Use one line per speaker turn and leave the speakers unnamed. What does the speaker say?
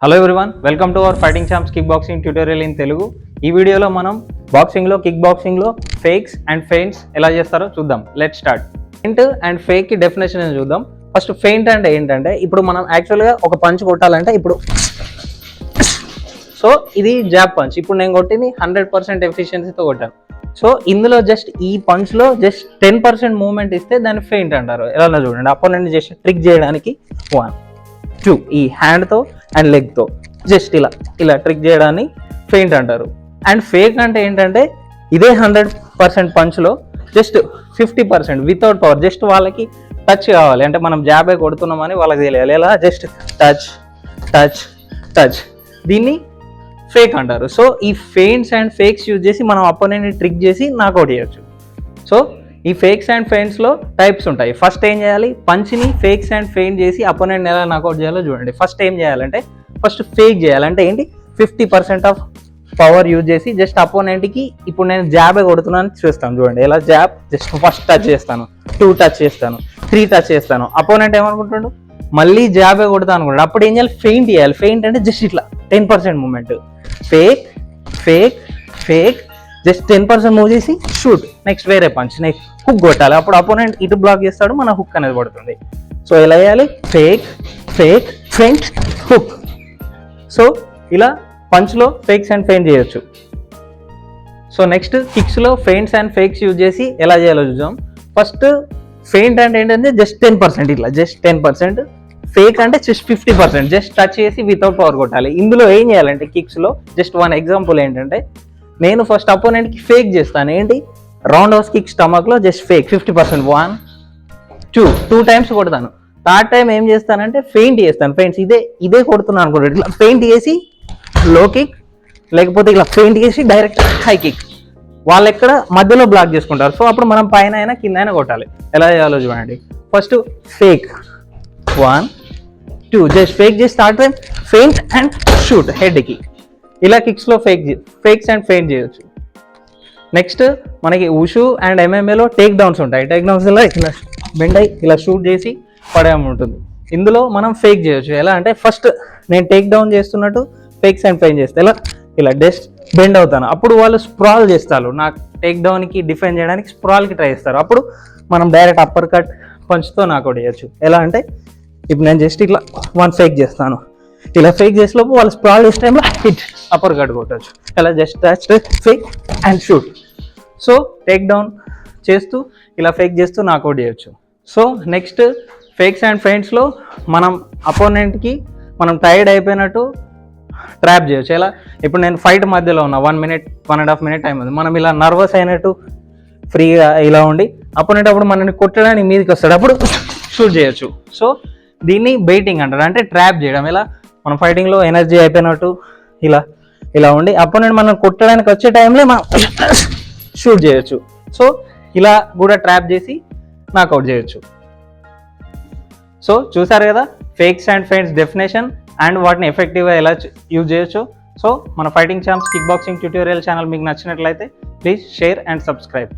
Hello everyone, welcome to our Fighting Champs kick boxing tutorial in Telugu. ఈ వీడియోలో మనం బాక్సింగ్లో కిక్ బాక్సింగ్లో ఫేక్స్ అండ్ ఫెయింట్స్ ఎలా చేస్తారో చూద్దాం. Let start. ఫెయింట్ అండ్ ఫేక్కి డెఫినేషన్ చూద్దాం. ఫస్ట్ ఫెయింట్ అంటే ఏంటంటే, ఇప్పుడు మనం యాక్చువల్గా ఒక పంచ్ కొట్టాలంటే ఇప్పుడు సో ఇది జాబ్ పంచ్. ఇప్పుడు నేను కొట్టింది 100% ఎఫిషియన్సీతో కొట్టాను. సో ఇందులో జస్ట్ ఈ పంచ్లో జస్ట్ 10% మూవ్మెంట్ ఇస్తే దాన్ని ఫెయింట్ అంటారు. ఎలా చూడండి, అపోనెంట్ జస్ట్ ట్రిక్ చేయడానికి 1 2 ఈ హ్యాండ్తో అండ్ లెగ్తో జస్ట్ ఇలా ట్రిక్ చేయడాన్ని ఫెయింట్ అంటారు. అండ్ ఫేక్ అంటే ఏంటంటే, ఇదే 100% పంచ్లో జస్ట్ 50% వితౌట్ పవర్, జస్ట్ వాళ్ళకి టచ్ కావాలి, అంటే మనం జాబే కొడుతున్నామని వాళ్ళకి తెలియాలి. ఎలా జస్ట్ టచ్ టచ్ టచ్, దీన్ని ఫేక్ అంటారు. సో ఈ ఫెయింట్స్ అండ్ ఫేక్స్ యూజ్ చేసి మనం అపోనెంట్ని ట్రిక్ చేసి నాకౌట్ చేయొచ్చు. సో ఈ ఫేక్స్ అండ్ ఫెయింట్స్లో టైప్స్ ఉంటాయి. ఫస్ట్ ఏం చేయాలి, పంచ్ని ఫేక్స్ అండ్ ఫెయింట్ చేసి అపోనెంట్ ఎలా నాకౌట్ చేయాలో చూడండి. ఫస్ట్ ఏం చేయాలంటే, ఫస్ట్ ఫేక్ చేయాలంటే ఏంటి, 50% ఆఫ్ పవర్ యూజ్ చేసి జస్ట్ అపోనెంట్కి ఇప్పుడు నేను జాబే కొడుతున్నాను చూస్తాను. చూడండి ఎలా జాబ్, జస్ట్ ఫస్ట్ టచ్ చేస్తాను, 2 టచ్ చేస్తాను, 3 టచ్ చేస్తాను. అపోనెంట్ ఏమనుకుంటాడు, మళ్ళీ జాబే కొడతాను అనుకుంటాడు. అప్పుడు ఏం చేయాలి, ఫెయింట్ చేయాలి. ఫెయింట్ అంటే జస్ట్ ఇట్లా 10% movement. Fake fake fake, just 10% move చేసి షూట్, నెక్స్ట్ వేరే పంచ్, నెక్స్ట్ హుక్ కొట్టాలి. అప్పుడు అపోనెంట్ ఇటు బ్లాక్ చేస్తాడు, మన హుక్ అనేది పడుతుంది. సో ఎలా చేయాలి, fake fake feint hook. So ఇలా పంచ్లో ఫేక్స్ అండ్ ఫెయింట్ చేయొచ్చు. సో నెక్స్ట్ కిక్స్లో ఫెయింట్స్ అండ్ ఫేక్స్ యూజ్ చేసి ఎలా చేయాలో చూద్దాం. ఫస్ట్ ఫెయింట్ అంటే ఏంటంటే జస్ట్ 10%, ఇట్లా జస్ట్ 10%. ఫేక్ అంటే జస్ట్ 50%, జస్ట్ టచ్ చేసి వితౌట్ పవర్ కొట్టాలి. ఇందులో ఏం చేయాలంటే కిక్స్లో జస్ట్ 1 ఎగ్జాంపుల్ ఏంటంటే, నేను ఫస్ట్ అపోనెంట్కి ఫేక్ చేస్తాను. ఏంటి, రౌండ్ హౌస్ కిక్ స్టమక్లో జస్ట్ ఫేక్ 50%, 1 2 టైమ్స్ కొడతాను. థర్డ్ టైం ఏం చేస్తానంటే ఫెయింట్ చేస్తాను. ఫెయింట్స్ ఇదే కొడుతున్నాను అనుకోండి, ఇట్లా ఫెయింట్ చేసి లో కిక్, లేకపోతే ఇలా ఫెయింట్ చేసి డైరెక్ట్ హై కిక్. వాళ్ళు ఎక్కడ మధ్యలో బ్లాక్ చేసుకుంటారు. సో అప్పుడు మనం పైన అయినా కింద అయినా కొట్టాలి. ఎలా చేయాలో చూడండి. ఫస్ట్ ఫేక్ 1 2, జస్ట్ ఫేక్ చేసి third time feint and shoot హెడ్కి. ఇలా కిక్స్లో ఫేక్స్ అండ్ ఫెయింట్ చేయొచ్చు. నెక్స్ట్ మనకి ఉషు అండ్ ఎంఎంఏలో టేక్ డౌన్స్ ఉంటాయి. టేక్ డౌన్స్లో ఇలా బెండ్ అయ్యి ఇలా షూట్ చేసి పడేయం ఉంటుంది. ఇందులో మనం ఫేక్ చేయొచ్చు. ఎలా అంటే, ఫస్ట్ నేను టేక్ డౌన్ చేస్తున్నట్టు ఫేక్స్ అండ్ ఫెయింట్ చేస్తే ఇలా జస్ట్ బెండ్ అవుతాను. అప్పుడు వాళ్ళు స్ప్రాల్ చేస్తారు, నాకు టేక్ డౌన్కి డిఫెండ్ చేయడానికి స్ప్రాల్కి ట్రై చేస్తారు. అప్పుడు మనం డైరెక్ట్ అప్పర్ కట్ పంచ్తో నాకౌట్ చేయొచ్చు. ఎలా అంటే, ఇప్పుడు నేను జస్ట్ ఇట్లా 1 ఫేక్ చేస్తాను, ఇలా ఫేక్ చేసేలోపు వాళ్ళు స్ప్రాల్ చేసే టైంలో హిట్ అప్పర్ కట్ కొట్టచ్చు. ఇలా just touch fake and shoot. So take down చేస్తూ ఇలా ఫేక్ చేస్తూ నాకౌట్ చేయొచ్చు. సో నెక్స్ట్ ఫేక్స్ అండ్ ఫెయింట్స్లో మనం అపోనెంట్కి మనం టైర్డ్ అయిపోయినట్టు ట్రాప్ చేయొచ్చు. ఎలా, ఇప్పుడు నేను ఫైట్ మధ్యలో ఉన్నా, 1 minute 1.5 minute టైం ఉంది, మనం ఇలా నర్వస్ అయినట్టు ఫ్రీగా ఇలా ఉండి అపోనెంట్ అప్పుడు మనల్ని కొట్టడానికి మీదకి వస్తాడు, అప్పుడు షూట్ చేయొచ్చు. సో దీన్ని బెయిటింగ్ అంటారు, అంటే ట్రాప్ చేయడం. ఎలా, మనం ఫైటింగ్లో ఎనర్జీ అయిపోయినట్టు ఇలా ఉండి అపోనెంట్ మనం కొట్టడానికి వచ్చే టైంలో మనం షూట్ చేయొచ్చు. సో ఇలా కూడా ట్రాప్ చేసి నాకౌట్ చేయొచ్చు. సో చూసారు కదా ఫేక్స్ అండ్ ఫెయింట్స్ డెఫినేషన్ అండ్ వాటిని ఎఫెక్టివ్గా ఎలా యూజ్ చేయొచ్చు. సో మన fighting Champs kick boxing tutorial channel మీకు నచ్చినట్లయితే ప్లీజ్ షేర్ అండ్ సబ్స్క్రైబ్.